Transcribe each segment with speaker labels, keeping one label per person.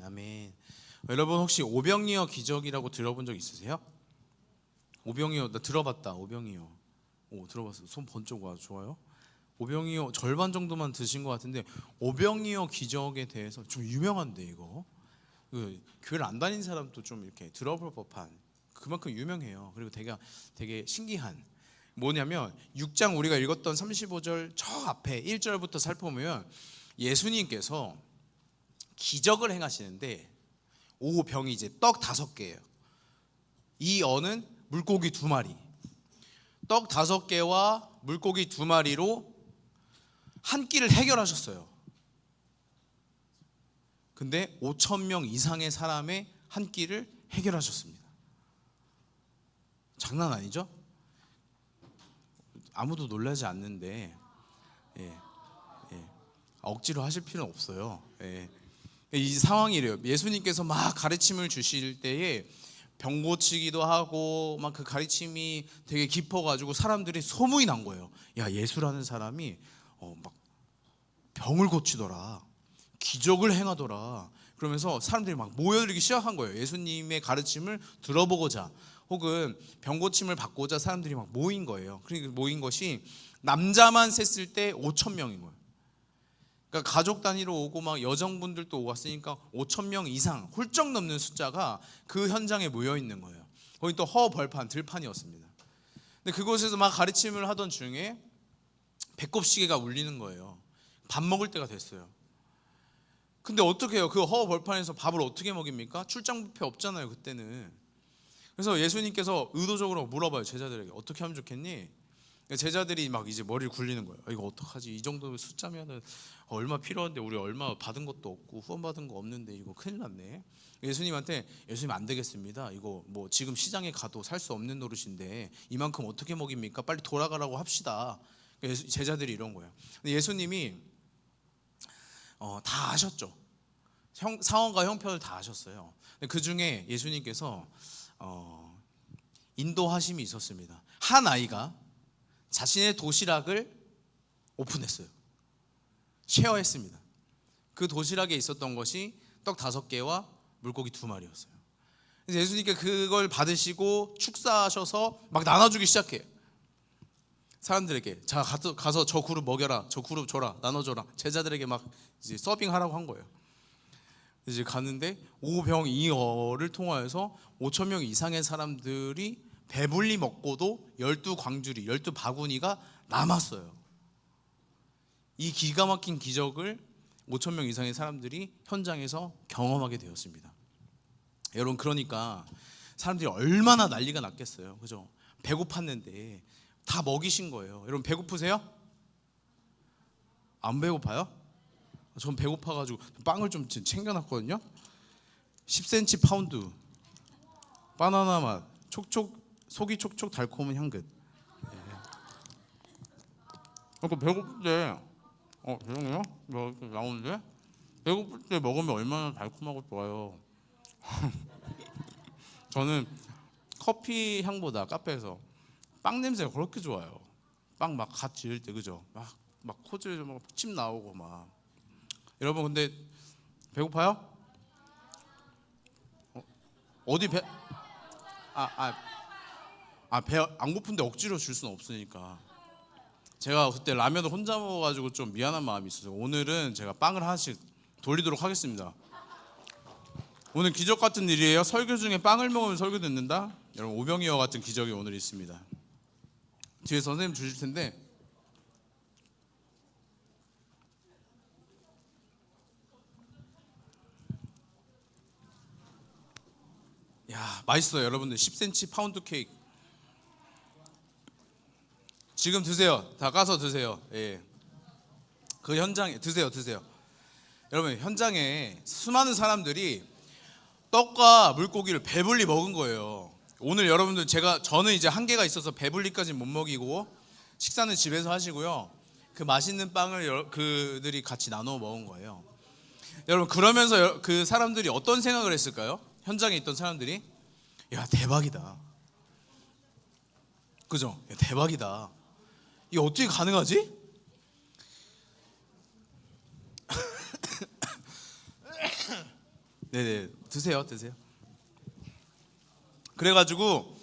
Speaker 1: 아멘. 여러분 혹시 오병이어 기적이라고 들어본 적 있으세요? 오병이어 나 들어봤다. 오병이어. 오 들어봤어. 손 번쩍 와. 좋아요. 오병이어 절반 정도만 드신 것 같은데 오병이어 기적에 대해서 좀 유명한데 이거 교회를 안 다닌 사람도 좀 이렇게 들어볼 법한 그만큼 유명해요. 그리고 되게 신기한 뭐냐면 6장 우리가 읽었던 35절 저 앞에 1절부터 살펴보면 예수님께서 기적을 행하시는데 오병이 이제 떡 5개예요. 이 어는 물고기 2마리. 떡 5개와 물고기 2마리로 한 끼를 해결하셨어요. 근데 5,000명 이상의 사람의 한 끼를 해결하셨습니다. 장난 아니죠? 아무도 놀라지 않는데 억지로 하실 필요는 없어요. 이 상황이 이래요. 예수님께서 막 가르침을 주실 때에 병 고치기도 하고 막 그 가르침이 되게 깊어가지고 사람들이 소문이 난 거예요. 야, 예수라는 사람이 막 병을 고치더라, 기적을 행하더라. 그러면서 사람들이 막 모여들기 시작한 거예요. 예수님의 가르침을 들어보고자 혹은 병 고침을 받고자 사람들이 막 모인 거예요. 그러니까 모인 것이 남자만 셌을 때 5,000명인 거예요. 그러니까 가족 단위로 오고 막 여성분들도 오고 왔으니까 5,000명 이상 훌쩍 넘는 숫자가 그 현장에 모여 있는 거예요. 거기 또 허벌판 들판이었습니다. 근데 그곳에서 막 가르침을 하던 중에 배꼽시계가 울리는 거예요. 밥 먹을 때가 됐어요. 근데 어떻게 해요? 그 허벌판에서 밥을 어떻게 먹입니까? 출장 뷔페 없잖아요 그때는. 그래서 예수님께서 의도적으로 물어봐요. 제자들에게 어떻게 하면 좋겠니? 제자들이 막 이제 머리를 굴리는 거예요. 이거 어떡하지? 이 정도 숫자면은 얼마 필요한데 우리 얼마 받은 것도 없고 후원 받은 거 없는데 이거 큰일 났네. 예수님한테 예수님 안 되겠습니다. 이거 뭐 지금 시장에 가도 살 수 없는 노릇인데 이만큼 어떻게 먹입니까? 빨리 돌아가라고 합시다. 제자들이 이런 거예요. 근데 예수님이 다 아셨죠. 상황과 형편을 다 아셨어요. 그 중에 예수님께서 인도하심이 있었습니다. 한 아이가 자신의 도시락을 오픈했어요. 쉐어했습니다. 그 도시락에 있었던 것이 떡 5개와 물고기 2마리였어요. 그래서 예수님께 그걸 받으시고 축사하셔서 막 나눠주기 시작해요. 사람들에게 자 가서 저 그룹 먹여라, 저 그룹 줘라, 나눠줘라. 제자들에게 막 이제 서빙하라고 한 거예요. 이제 가는데 오병이어를 통하여서 5,000명 이상의 사람들이 배불리 먹고도 12광주리, 12바구니가 남았어요. 이 기가 막힌 기적을 5,000명 이상의 사람들이 현장에서 경험하게 되었습니다. 여러분, 그러니까 사람들이 얼마나 난리가 났겠어요. 그죠? 배고팠는데 다 먹이신 거예요. 여러분, 배고프세요? 안 배고파요? 전 배고파가지고 빵을 좀 챙겨놨거든요. 10cm 파운드 바나나 맛, 속이 촉촉 달콤한 향긋. 그러니까 배고플 때 죄송해요. 뭐 이렇게 나오는데 배고플 때 먹으면 얼마나 달콤하고 좋아요. 저는 커피 향보다 카페에서 빵 냄새가 그렇게 좋아요. 빵 막 갓 지을 때, 그죠? 막 코즈에 침 나오고 막. 여러분, 근데 배고파요? 어디 배 안 고픈데 억지로 줄 수는 없으니까. 제가 그때 라면을 혼자 먹어가지고 좀 미안한 마음이 있어서 오늘은 제가 빵을 하나씩 돌리도록 하겠습니다. 오늘 기적 같은 일이에요. 설교 중에 빵을 먹으면 설교 듣는다. 여러분, 오병이어 같은 기적이 오늘 있습니다. 뒤에 선생님 주실 텐데 야, 맛있어요. 여러분들 10cm 파운드 케이크 지금 드세요. 다 까서 드세요. 예. 그 현장에 드세요. 여러분, 현장에 수많은 사람들이 떡과 물고기를 배불리 먹은 거예요. 오늘 여러분들 저는 이제 한계가 있어서 배불리까지 못 먹이고 식사는 집에서 하시고요. 그 맛있는 빵을 그들이 같이 나눠 먹은 거예요. 여러분, 그러면서 그 사람들이 어떤 생각을 했을까요? 현장에 있던 사람들이 야, 대박이다. 그죠? 야, 대박이다. 이게 어떻게 가능하지? 네네, 드세요. 그래가지고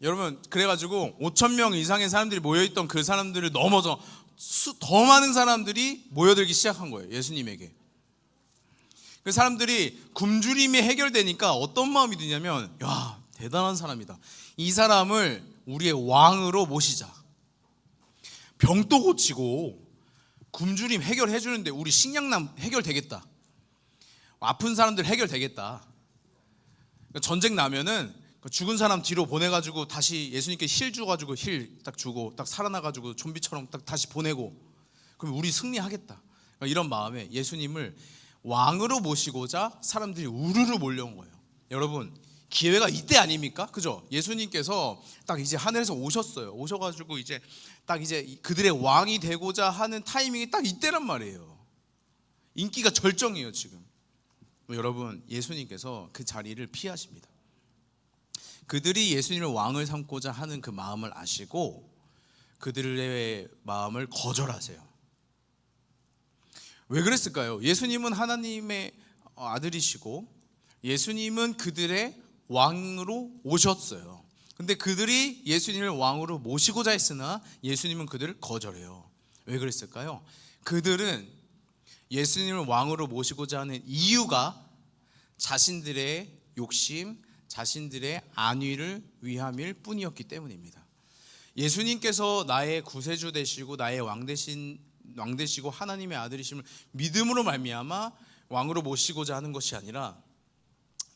Speaker 1: 여러분, 5천 명 이상의 사람들이 모여있던 그 사람들을 넘어서 더 많은 사람들이 모여들기 시작한 거예요, 예수님에게. 그 사람들이 굶주림이 해결되니까 어떤 마음이 드냐면, 야, 대단한 사람이다, 이 사람을 우리의 왕으로 모시자. 병도 고치고 굶주림 해결해 주는데 우리 식량난 해결되겠다, 아픈 사람들 해결되겠다. 전쟁 나면은 죽은 사람 뒤로 보내가지고 다시 예수님께 힐 주가지고 힐 딱 주고 딱 살아나가지고 좀비처럼 딱 다시 보내고, 그럼 우리 승리하겠다, 이런 마음에 예수님을 왕으로 모시고자 사람들이 우르르 몰려온 거예요. 여러분, 기회가 이때 아닙니까? 그죠? 예수님께서 딱 이제 하늘에서 오셨어요. 오셔가지고 이제 딱 이제 그들의 왕이 되고자 하는 타이밍이 딱 이때란 말이에요. 인기가 절정이에요 지금. 여러분, 예수님께서 그 자리를 피하십니다. 그들이 예수님을 왕을 삼고자 하는 그 마음을 아시고 그들의 마음을 거절하세요. 왜 그랬을까요? 예수님은 하나님의 아들이시고 예수님은 그들의 왕으로 오셨어요. 근데 그들이 예수님을 왕으로 모시고자 했으나 예수님은 그들을 거절해요. 왜 그랬을까요? 그들은 예수님을 왕으로 모시고자 하는 이유가 자신들의 욕심, 자신들의 안위를 위함일 뿐이었기 때문입니다. 예수님께서 나의 구세주 되시고 나의 왕 되시고 하나님의 아들이심을 믿음으로 말미암아 왕으로 모시고자 하는 것이 아니라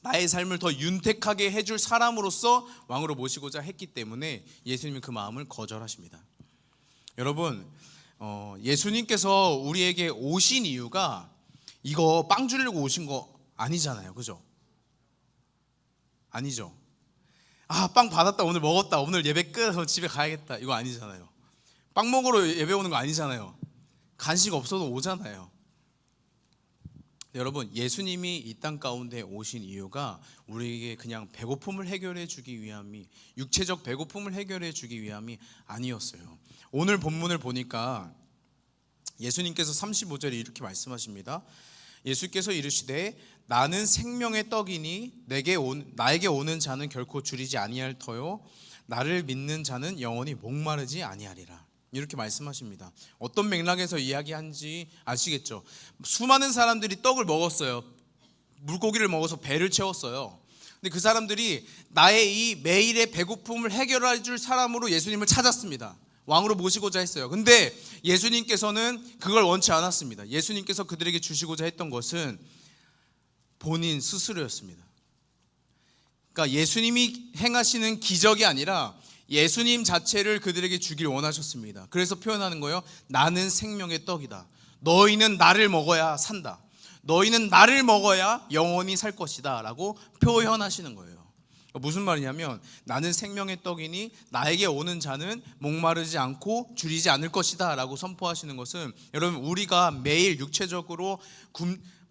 Speaker 1: 나의 삶을 더 윤택하게 해줄 사람으로서 왕으로 모시고자 했기 때문에 예수님은 그 마음을 거절하십니다. 여러분, 예수님께서 우리에게 오신 이유가 이거 빵 주려고 오신 거 아니잖아요, 그죠? 아니죠. 아, 빵 받았다, 오늘 먹었다, 오늘 예배 끝, 집에 가야겠다, 이거 아니잖아요. 빵 먹으러 예배 오는 거 아니잖아요. 간식 없어도 오잖아요. 여러분, 예수님이 이 땅 가운데 오신 이유가 우리에게 그냥 배고픔을 해결해 주기 위함이, 육체적 배고픔을 해결해 주기 위함이 아니었어요. 오늘 본문을 보니까 예수님께서 35절에 이렇게 말씀하십니다. 예수께서 이르시되 나는 생명의 떡이니 나에게 오는 자는 결코 줄이지 아니할 터요 나를 믿는 자는 영원히 목마르지 아니하리라, 이렇게 말씀하십니다. 어떤 맥락에서 이야기한지 아시겠죠? 수많은 사람들이 떡을 먹었어요. 물고기를 먹어서 배를 채웠어요. 근데 그 사람들이 나의 이 매일의 배고픔을 해결해 줄 사람으로 예수님을 찾았습니다. 왕으로 모시고자 했어요. 근데 예수님께서는 그걸 원치 않았습니다. 예수님께서 그들에게 주시고자 했던 것은 본인 스스로였습니다. 그러니까 예수님이 행하시는 기적이 아니라 예수님 자체를 그들에게 주길 원하셨습니다. 그래서 표현하는 거예요. 나는 생명의 떡이다. 너희는 나를 먹어야 산다. 너희는 나를 먹어야 영원히 살 것이다 라고 표현하시는 거예요. 무슨 말이냐면 나는 생명의 떡이니 나에게 오는 자는 목마르지 않고 줄이지 않을 것이다 라고 선포하시는 것은, 여러분, 우리가 매일 육체적으로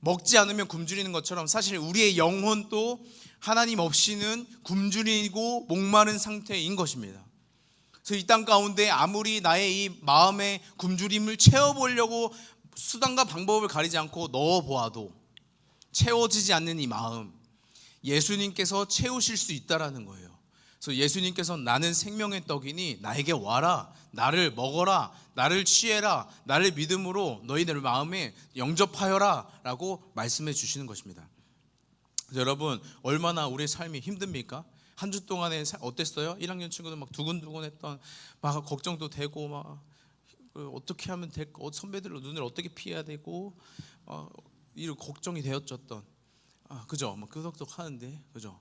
Speaker 1: 먹지 않으면 굶주리는 것처럼 사실 우리의 영혼도 하나님 없이는 굶주리고 목마른 상태인 것입니다. 그래서 이 땅 가운데 아무리 나의 이 마음의 굶주림을 채워보려고 수단과 방법을 가리지 않고 넣어보아도 채워지지 않는 이 마음, 예수님께서 채우실 수 있다라는 거예요. 그래서 예수님께서 나는 생명의 떡이니 나에게 와라, 나를 먹어라, 나를 취해라, 나를 믿음으로 너희들 마음에 영접하여라 라고 말씀해 주시는 것입니다. 여러분, 얼마나 우리의 삶이 힘듭니까? 한 주 동안에 어땠어요? 1학년 친구들 막 두근두근했던, 막 걱정도 되고, 막 어떻게 하면 될까, 선배들 눈을 어떻게 피해야 되고, 이런 걱정이 되었었던, 그죠? 막 끄덕끄덕 하는데, 그죠?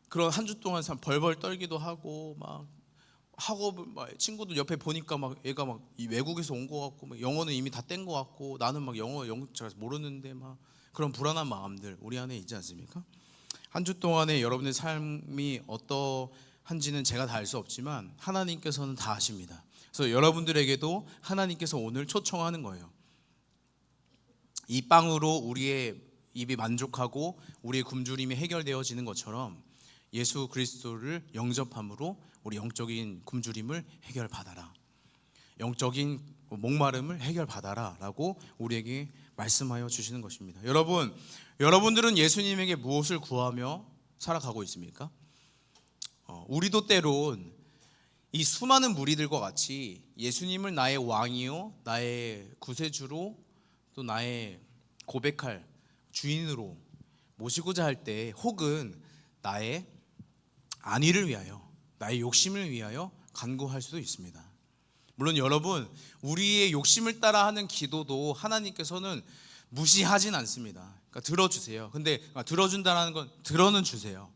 Speaker 1: 그런 한 주 동안 벌벌 떨기도 하고, 막 학업을 막 친구들 옆에 보니까 막 얘가 막 이 외국에서 온 거 같고, 막 영어는 이미 다 뗀 거 같고, 나는 막 영어 잘 모르는데 막 그런 불안한 마음들 우리 안에 있지 않습니까? 한 주 동안에 여러분의 삶이 어떠한지는 제가 다 알 수 없지만 하나님께서는 다 아십니다. 그래서 여러분들에게도 하나님께서 오늘 초청하는 거예요. 이 빵으로 우리의 입이 만족하고 우리의 굶주림이 해결되어지는 것처럼 예수 그리스도를 영접함으로 우리 영적인 굶주림을 해결받아라, 영적인 목마름을 해결받아라 라고 우리에게 말씀하여 주시는 것입니다. 여러분, 여러분들은 예수님에게 무엇을 구하며 살아가고 있습니까? 우리도 때론 이 수많은 무리들과 같이 예수님을 나의 왕이요, 나의 구세주로, 또 나의 고백할 주인으로 모시고자 할 때, 혹은 나의 안위를 위하여, 나의 욕심을 위하여 간구할 수도 있습니다. 물론 여러분, 우리의 욕심을 따라 하는 기도도 하나님께서는 무시하진 않습니다. 그러니까 들어주세요. 근데 들어준다는 건 들어는 주세요.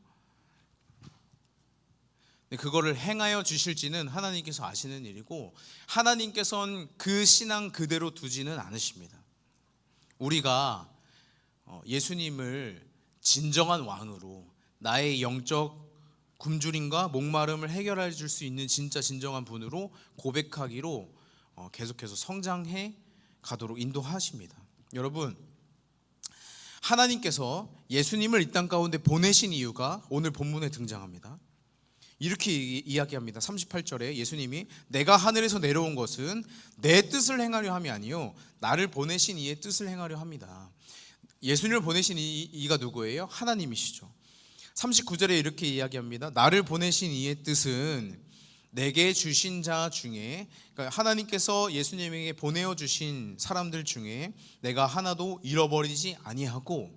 Speaker 1: 그거를 행하여 주실지는 하나님께서 아시는 일이고, 하나님께서는 그 신앙 그대로 두지는 않으십니다. 우리가 예수님을 진정한 왕으로 나의 영적 굶주림과 목마름을 해결해 줄 수 있는 진짜 진정한 분으로 고백하기로 계속해서 성장해 가도록 인도하십니다. 여러분, 하나님께서 예수님을 이 땅 가운데 보내신 이유가 오늘 본문에 등장합니다. 이렇게 이야기합니다. 38절에 예수님이 내가 하늘에서 내려온 것은 내 뜻을 행하려 함이 아니요 나를 보내신 이의 뜻을 행하려 합니다. 예수님을 보내신 이가 누구예요? 하나님이시죠. 39절에 이렇게 이야기합니다. 나를 보내신 이의 뜻은 내게 주신 자 중에, 그러니까 하나님께서 예수님에게 보내어 주신 사람들 중에 내가 하나도 잃어버리지 아니하고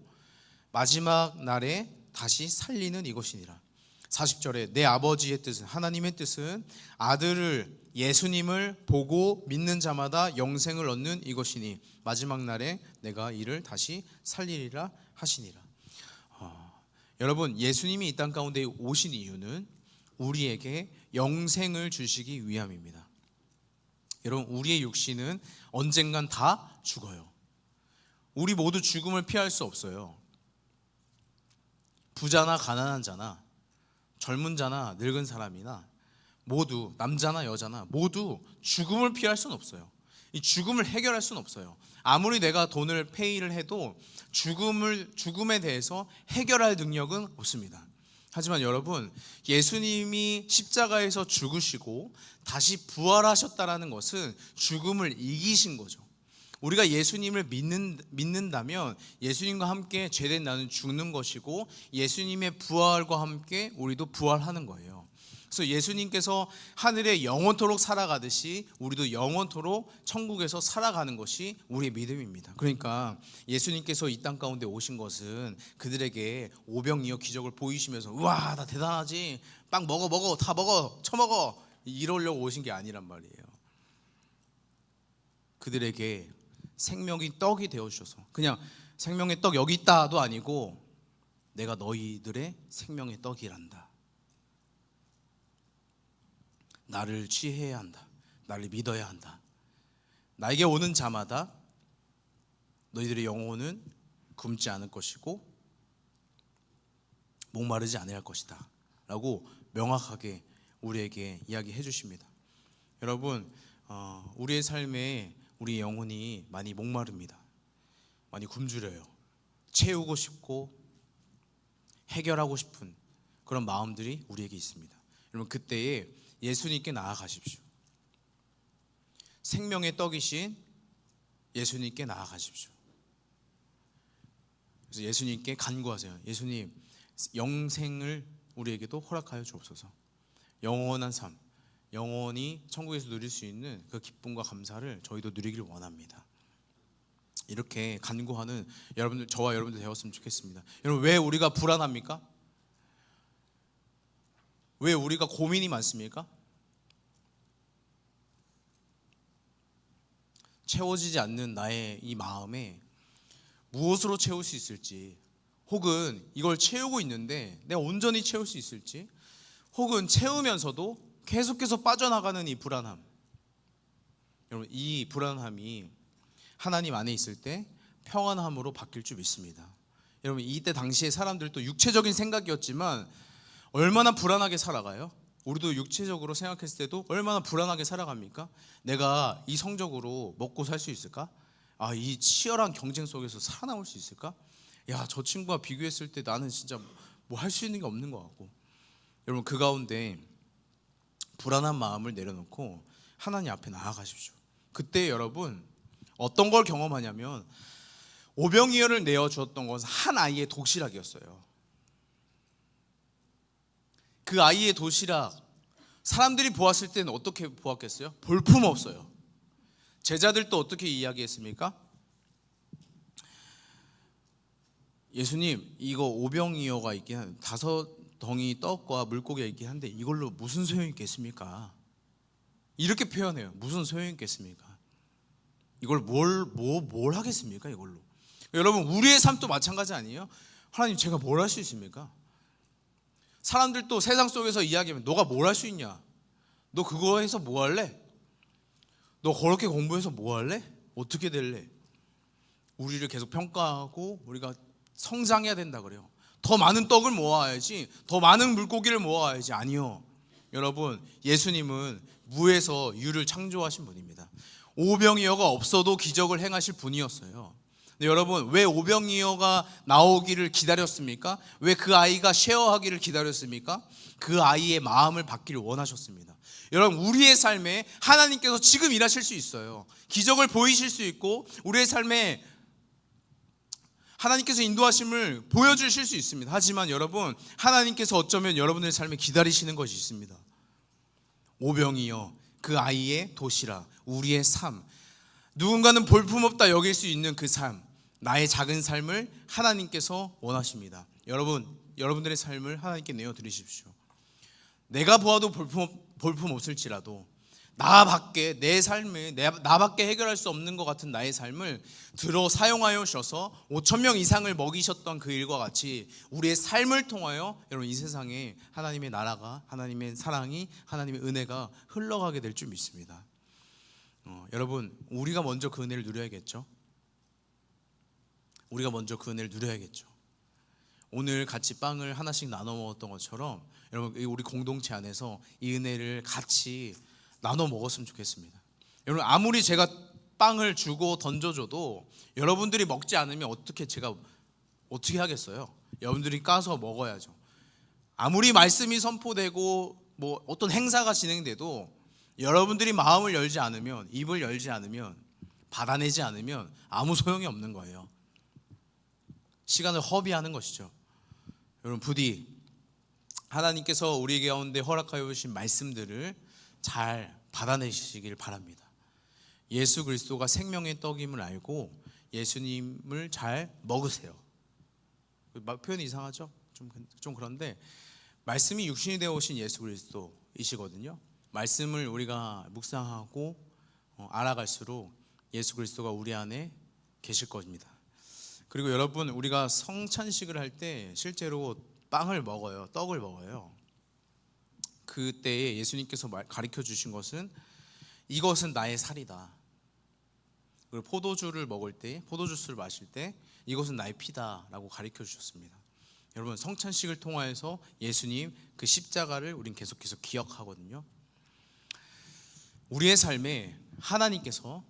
Speaker 1: 마지막 날에 다시 살리는 이것이니라. 40절에 내 아버지의 뜻은, 하나님의 뜻은 아들을 예수님을 보고 믿는 자마다 영생을 얻는 이것이니 마지막 날에 내가 이를 다시 살리리라 하시니라. 여러분, 예수님이 이 땅 가운데 오신 이유는 우리에게 영생을 주시기 위함입니다. 여러분, 우리의 육신은 언젠간 다 죽어요. 우리 모두 죽음을 피할 수 없어요. 부자나 가난한 자나 젊은 자나 늙은 사람이나 모두, 남자나 여자나 모두 죽음을 피할 수는 없어요. 이 죽음을 해결할 수는 없어요. 아무리 내가 돈을 페이를 해도 죽음에 대해서 해결할 능력은 없습니다. 하지만 여러분, 예수님이 십자가에서 죽으시고 다시 부활하셨다라는 것은 죽음을 이기신 거죠. 우리가 예수님을 믿는다면 예수님과 함께 죄된 나는 죽는 것이고 예수님의 부활과 함께 우리도 부활하는 거예요. 그래서 예수님께서 하늘에 영원토록 살아가듯이 우리도 영원토록 천국에서 살아가는 것이 우리의 믿음입니다. 그러니까 예수님께서 이 땅 가운데 오신 것은 그들에게 오병이어 기적을 보이시면서 우와 나 대단하지, 빵 먹어 다 먹어 처먹어 이러려고 오신 게 아니란 말이에요. 그들에게 생명이 떡이 되어주셔서, 그냥 생명의 떡 여기 있다도 아니고 내가 너희들의 생명의 떡이란다. 나를 취해야 한다. 나를 믿어야 한다. 나에게 오는 자마다 너희들의 영혼은 굶지 않을 것이고 목마르지 않을 것이다 라고 명확하게 우리에게 이야기해 주십니다. 여러분, 우리의 삶에 우리 영혼이 많이 목마릅니다. 많이 굶주려요. 채우고 싶고 해결하고 싶은 그런 마음들이 우리에게 있습니다. 여러분, 그때에 예수님께 나아가십시오. 생명의 떡이신 예수님께 나아가십시오. 그래서 예수님께 간구하세요. 예수님, 영생을 우리에게도 허락하여 주옵소서. 영원한 삶, 영원히 천국에서 누릴 수 있는 그 기쁨과 감사를 저희도 누리길 원합니다. 이렇게 간구하는 여러분들, 저와 여러분들 되었으면 좋겠습니다. 여러분, 왜 우리가 불안합니까? 왜 우리가 고민이 많습니까? 채워지지 않는 나의 이 마음에 무엇으로 채울 수 있을지, 혹은 이걸 채우고 있는데 내가 온전히 채울 수 있을지, 혹은 채우면서도 계속해서 빠져나가는 이 불안함. 여러분, 이 불안함이 하나님 안에 있을 때 평안함으로 바뀔 줄 믿습니다. 여러분, 이때 당시에 사람들도 육체적인 생각이었지만 얼마나 불안하게 살아가요? 우리도 육체적으로 생각했을 때도 얼마나 불안하게 살아갑니까? 내가 이 성적으로 먹고 살 수 있을까? 이 치열한 경쟁 속에서 살아남을 수 있을까? 저 친구와 비교했을 때 나는 진짜 뭐 할 수 있는 게 없는 것 같고. 여러분, 그 가운데 불안한 마음을 내려놓고 하나님 앞에 나아가십시오. 그때 여러분 어떤 걸 경험하냐면 오병이어를 내어주었던 것은 한 아이의 도시락이었어요. 그 아이의 도시락, 사람들이 보았을 때는 어떻게 보았겠어요? 볼품없어요. 제자들도 어떻게 이야기했습니까? 예수님, 이거 오병이어가 있긴 한데 5덩이 떡과 물고기가 있긴 한데 이걸로 무슨 소용이 있겠습니까? 이렇게 표현해요. 무슨 소용이 있겠습니까? 이걸 뭘 하겠습니까? 이걸로. 여러분, 우리의 삶도 마찬가지 아니에요? 하나님, 제가 뭘 할 수 있습니까? 사람들도 세상 속에서 이야기하면 너가 뭘 할 수 있냐? 너 그거 해서 뭐 할래? 너 그렇게 공부해서 뭐 할래? 어떻게 될래? 우리를 계속 평가하고 우리가 성장해야 된다 그래요. 더 많은 떡을 모아야지, 더 많은 물고기를 모아야지. 아니요. 여러분, 예수님은 무에서 유를 창조하신 분입니다. 오병이어가 없어도 기적을 행하실 분이었어요. 근데 여러분, 왜 오병이어가 나오기를 기다렸습니까? 왜 그 아이가 쉐어하기를 기다렸습니까? 그 아이의 마음을 받기를 원하셨습니다. 여러분, 우리의 삶에 하나님께서 지금 일하실 수 있어요. 기적을 보이실 수 있고 우리의 삶에 하나님께서 인도하심을 보여주실 수 있습니다. 하지만 여러분, 하나님께서 어쩌면 여러분의 삶에 기다리시는 것이 있습니다. 오병이어, 그 아이의 도시락, 우리의 삶, 누군가는 볼품없다 여길 수 있는 그 삶, 나의 작은 삶을 하나님께서 원하십니다. 여러분들의 삶을 하나님께 내어드리십시오. 내가 보아도 볼품 없을지라도 나밖에 내 삶을 나밖에 해결할 수 없는 것 같은 나의 삶을 들어 사용하여 주셔서 5,000명 이상을 먹이셨던 그 일과 같이 우리의 삶을 통하여 여러분, 이 세상에 하나님의 나라가, 하나님의 사랑이, 하나님의 은혜가 흘러가게 될 줄 믿습니다. 여러분, 우리가 먼저 그 은혜를 누려야겠죠. 우리가 먼저 그 은혜를 누려야겠죠. 오늘 같이 빵을 하나씩 나눠 먹었던 것처럼 여러분, 우리 공동체 안에서 이 은혜를 같이 나눠 먹었으면 좋겠습니다. 여러분, 아무리 제가 빵을 주고 던져줘도 여러분들이 먹지 않으면 제가 어떻게 하겠어요? 여러분들이 까서 먹어야죠. 아무리 말씀이 선포되고 뭐 어떤 행사가 진행돼도 여러분들이 마음을 열지 않으면, 입을 열지 않으면, 받아내지 않으면 아무 소용이 없는 거예요. 시간을 허비하는 것이죠. 여러분, 부디 하나님께서 우리 가운데 허락하여 주신 말씀들을 잘 받아내시길 바랍니다. 예수 그리스도가 생명의 떡임을 알고 예수님을 잘 먹으세요. 표현이 이상하죠? 좀 그런데 말씀이 육신이 되어 오신 예수 그리스도이시거든요. 말씀을 우리가 묵상하고 알아갈수록 예수 그리스도가 우리 안에 계실 겁니다. 그리고 여러분, 우리가 성찬식을 할 때 실제로 빵을 먹어요. 떡을 먹어요. 그때에 예수님께서 가르쳐 주신 것은 이것은 나의 살이다. 그리고 포도주를 먹을 때, 포도주스를 마실 때 이것은 나의 피다라고 가르쳐 주셨습니다. 여러분, 성찬식을 통하여서 예수님 그 십자가를 우린 계속해서 기억하거든요. 우리의 삶에 하나님께서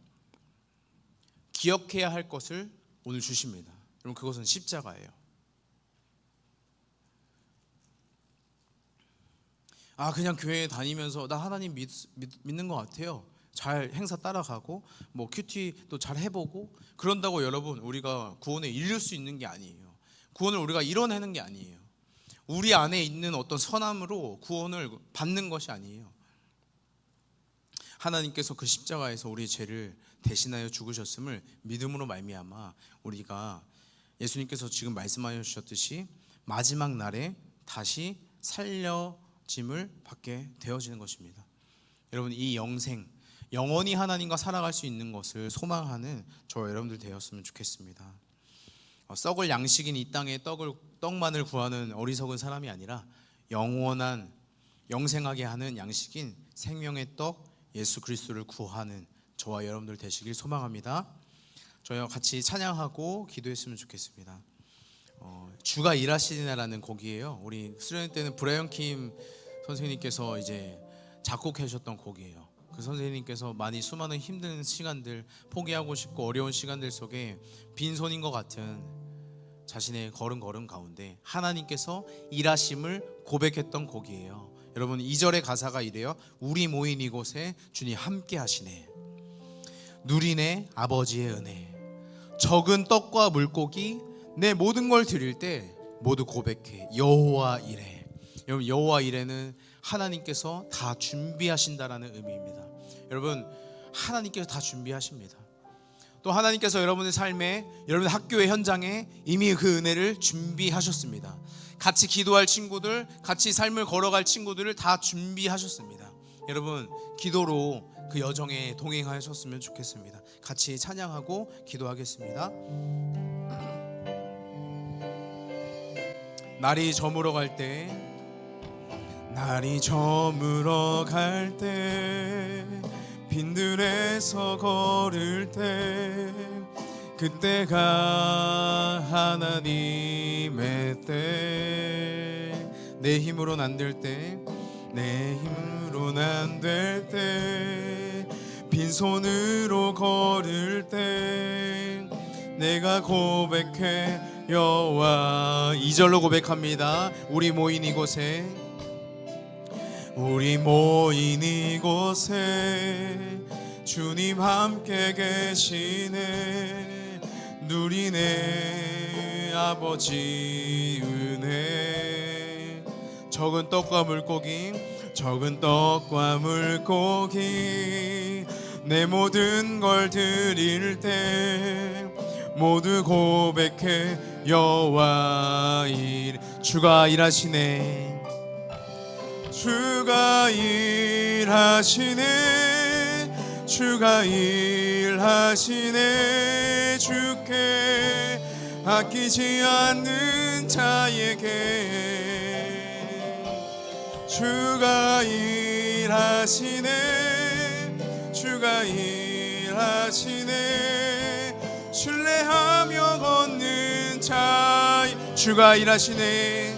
Speaker 1: 기억해야 할 것을 오늘 주십니다. 여러분, 그것은 십자가예요. 그냥 교회에 다니면서 나 하나님 믿는 것 같아요. 잘 행사 따라가고 뭐 큐티도 잘 해보고 그런다고 여러분, 우리가 구원에 이를 수 있는 게 아니에요. 구원을 우리가 이뤄내는 게 아니에요. 우리 안에 있는 어떤 선함으로 구원을 받는 것이 아니에요. 하나님께서 그 십자가에서 우리의 죄를 대신하여 죽으셨음을 믿음으로 말미암아 우리가 예수님께서 지금 말씀하여 주셨듯이 마지막 날에 다시 살려짐을 받게 되어지는 것입니다. 여러분, 이 영원히 하나님과 살아갈 수 있는 것을 소망하는 저와 여러분들 되었으면 좋겠습니다. 썩을 양식인 이 땅에 떡만을 구하는 어리석은 사람이 아니라 영원한 영생하게 하는 양식인 생명의 떡 예수 그리스도를 구하는 저와 여러분들 되시길 소망합니다. 저희와 같이 찬양하고 기도했으면 좋겠습니다. 주가 일하시리라는 곡이에요. 우리 수련회 때는 브라이언 킴 선생님께서 이제 작곡해 주셨던 곡이에요. 그 선생님께서 많이 수많은 힘든 시간들, 포기하고 싶고 어려운 시간들 속에 빈손인 것 같은 자신의 걸음 가운데 하나님께서 일하심을 고백했던 곡이에요. 여러분, 2절의 가사가 이래요. 우리 모인 이곳에 주님 함께 하시네. 누리네 아버지의 은혜. 적은 떡과 물고기 내 모든 걸 드릴 때 모두 고백해 여호와 이레. 여러분, 여호와 이레는 하나님께서 다 준비하신다라는 의미입니다. 여러분, 하나님께서 다 준비하십니다. 또 하나님께서 여러분의 삶에, 여러분의 학교의 현장에 이미 그 은혜를 준비하셨습니다. 같이 기도할 친구들, 같이 삶을 걸어갈 친구들을 다 준비하셨습니다. 여러분, 기도로 그 여정에 동행하셨으면 좋겠습니다. 같이 찬양하고 기도하겠습니다. 날이 저물어 갈 때, 날이 저물어 갈 때, 빈들에서 걸을 때, 그때가 하나님의 때. 내 힘으로는 안 될 때, 내 힘으로는 안 될 때, 빈손으로 걸을 때 내가 고백해 여호와. 2절로 고백합니다. 우리 모인 이곳에, 우리 모인 이곳에 주님 함께 계시네. 누리네 아버지 은혜. 적은 떡과 물고기, 적은 떡과 물고기 내 모든 걸 드릴 때 모두 고백해 여호와 일. 주가 일하시네, 주가 일하시네, 주가 일하시네. 주께 아끼지 않는 자에게 주가 일하시네, 주가 일하시네. 신뢰하며 걷는 자. 주가 일하시네,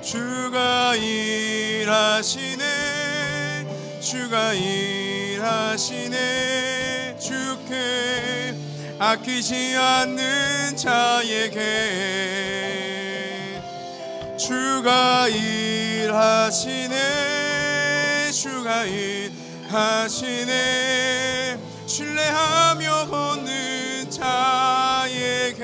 Speaker 1: 주가 일하시네, 주가 일하시네. 주께 아끼지 않는 자에게 주가 일하시네, 주가 일하시네. 신뢰하며 걷는 자에게.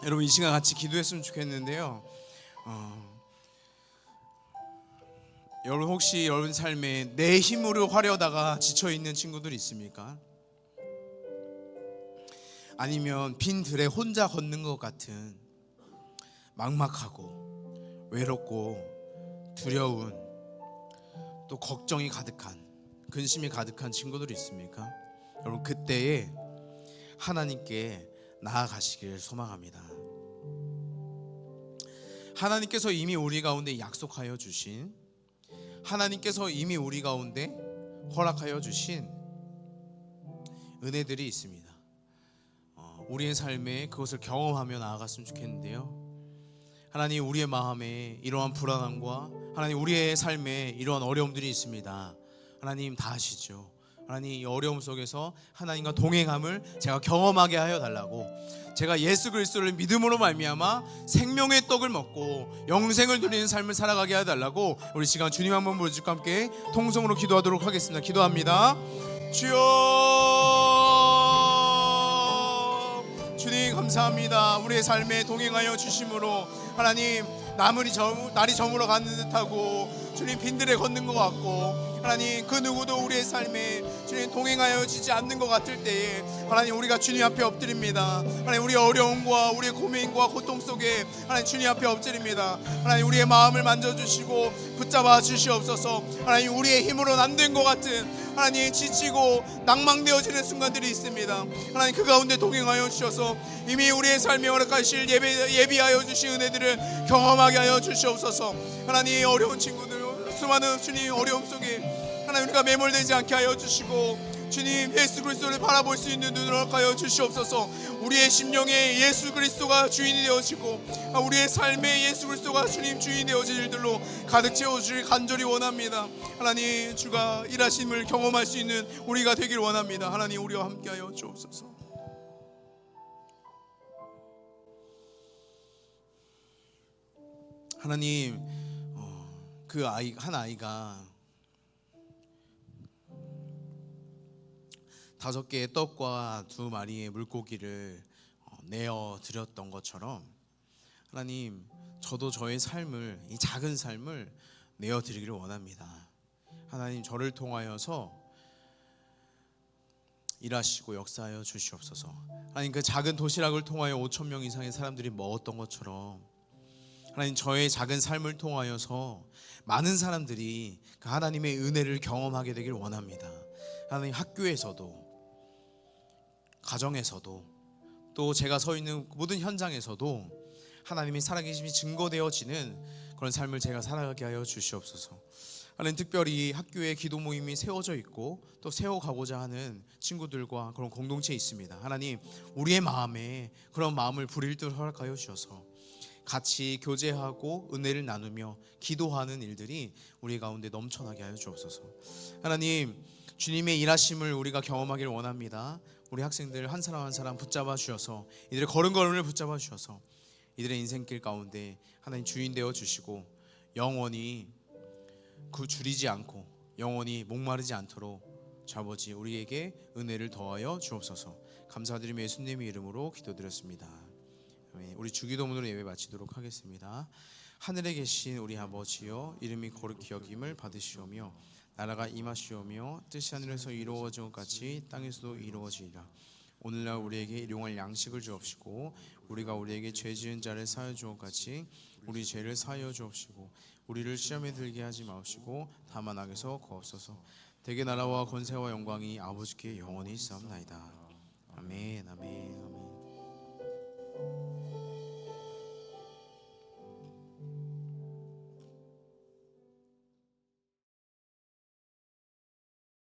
Speaker 1: 여러분, 이 시간 같이 기도했으면 좋겠는데요. 여러분, 혹시 여러분 삶에 내 힘으로 하려다가 지쳐있는 친구들이 있습니까? 아니면 빈 들에 혼자 걷는 것 같은 막막하고 외롭고 두려운, 또 걱정이 가득한, 근심이 가득한 친구들이 있습니까? 여러분, 그때에 하나님께 나아가시길 소망합니다. 하나님께서 이미 우리 가운데 약속하여 주신, 하나님께서 이미 우리 가운데 허락하여 주신 은혜들이 있습니다. 우리의 삶에 그것을 경험하며 나아갔으면 좋겠는데요. 하나님, 우리의 마음에 이러한 불안함과 하나님 우리의 삶에 이러한 어려움들이 있습니다. 하나님 다 아시죠. 하나님, 이 어려움 속에서 하나님과 동행함을 제가 경험하게 하여 달라고, 제가 예수 그리스도를 믿음으로 말미암아 생명의 떡을 먹고 영생을 누리는 삶을 살아가게 하여 달라고, 우리 시간 주님 한번 부르짖고 함께 통성으로 기도하도록 하겠습니다. 기도합니다. 주여, 주님 감사합니다. 우리의 삶에 동행하여 주심으로 하나님, 날이 저물어 가는 듯하고 주님 빈들에 걷는 것 같고, 하나님 그 누구도 우리의 삶에 주님 동행하여 주지 않는 것 같을 때에 하나님, 우리가 주님 앞에 엎드립니다. 하나님, 우리의 어려움과 우리의 고민과 고통 속에 하나님 주님 앞에 엎드립니다. 하나님, 우리의 마음을 만져주시고 붙잡아 주시옵소서. 하나님, 우리의 힘으로는 안 된 것 같은 하나님 지치고 낭망되어지는 순간들이 있습니다. 하나님, 그 가운데 동행하여 주셔서 이미 우리의 삶에 허락하실 예비하여 주신 은혜들을 경험하게 하여 주시옵소서. 하나님, 어려운 친구들, 수많은 주님 어려움 속에 하나님 우리가 매몰되지 않게 하여 주시고, 주님 예수 그리스도를 바라볼 수 있는 눈을 허락하여 주시옵소서. 우리의 심령에 예수 그리스도가 주인이 되어지고 우리의 삶에 예수 그리스도가 주님 주인이 되어질 일들로 가득 채워주길 간절히 원합니다. 하나님, 주가 일하심을 경험할 수 있는 우리가 되길 원합니다. 하나님, 우리와 함께하여 주옵소서. 하나님, 그 한 아이가 5개의 떡과 2마리의 물고기를 내어 드렸던 것처럼 하나님, 저도 저의 삶을, 이 작은 삶을 내어 드리기를 원합니다. 하나님, 저를 통하여서 일하시고 역사하여 주시옵소서. 하나님, 그 작은 도시락을 통하여 5천 명 이상의 사람들이 먹었던 것처럼 하나님, 저의 작은 삶을 통하여서 많은 사람들이 그 하나님의 은혜를 경험하게 되길 원합니다. 하나님, 학교에서도, 가정에서도, 또 제가 서 있는 모든 현장에서도 하나님이 살아계심이 증거되어지는 그런 삶을 제가 살아가게 하여 주시옵소서. 하나님, 특별히 학교에 기도 모임이 세워져 있고 또 세워가고자 하는 친구들과 그런 공동체에 있습니다. 하나님, 우리의 마음에 그런 마음을 부릴 듯 허락하여 주셔서 같이 교제하고 은혜를 나누며 기도하는 일들이 우리 가운데 넘쳐나게 하여 주옵소서. 하나님, 주님의 일하심을 우리가 경험하기를 원합니다. 우리 학생들 한 사람 한 사람 붙잡아 주셔서 이들의 걸음걸음을 붙잡아 주셔서 이들의 인생길 가운데 하나님 주인 되어 주시고 영원히 그 줄이지 않고 영원히 목마르지 않도록 주 아버지 우리에게 은혜를 더하여 주옵소서. 감사드리며 예수님의 이름으로 기도드렸습니다. 우리 주기도문으로 예배 마치도록 하겠습니다. 하늘에 계신 우리 아버지여, 이름이 거룩히 여김을 받으시오며 나라가 임하시오며 뜻이 하늘에서 이루어진 것 같이 땅에서도 이루어지리라. 오늘날 우리에게 일용할 양식을 주옵시고 우리가 우리에게 죄 지은 자를 사하여 주온 것 같이 우리 죄를 사하여 주옵시고 우리를 시험에 들게 하지 마옵시고 다만 악에서 구하옵소서. 대개 나라와 권세와 영광이 아버지께 영원히 있사옵나이다. 아멘. 아멘.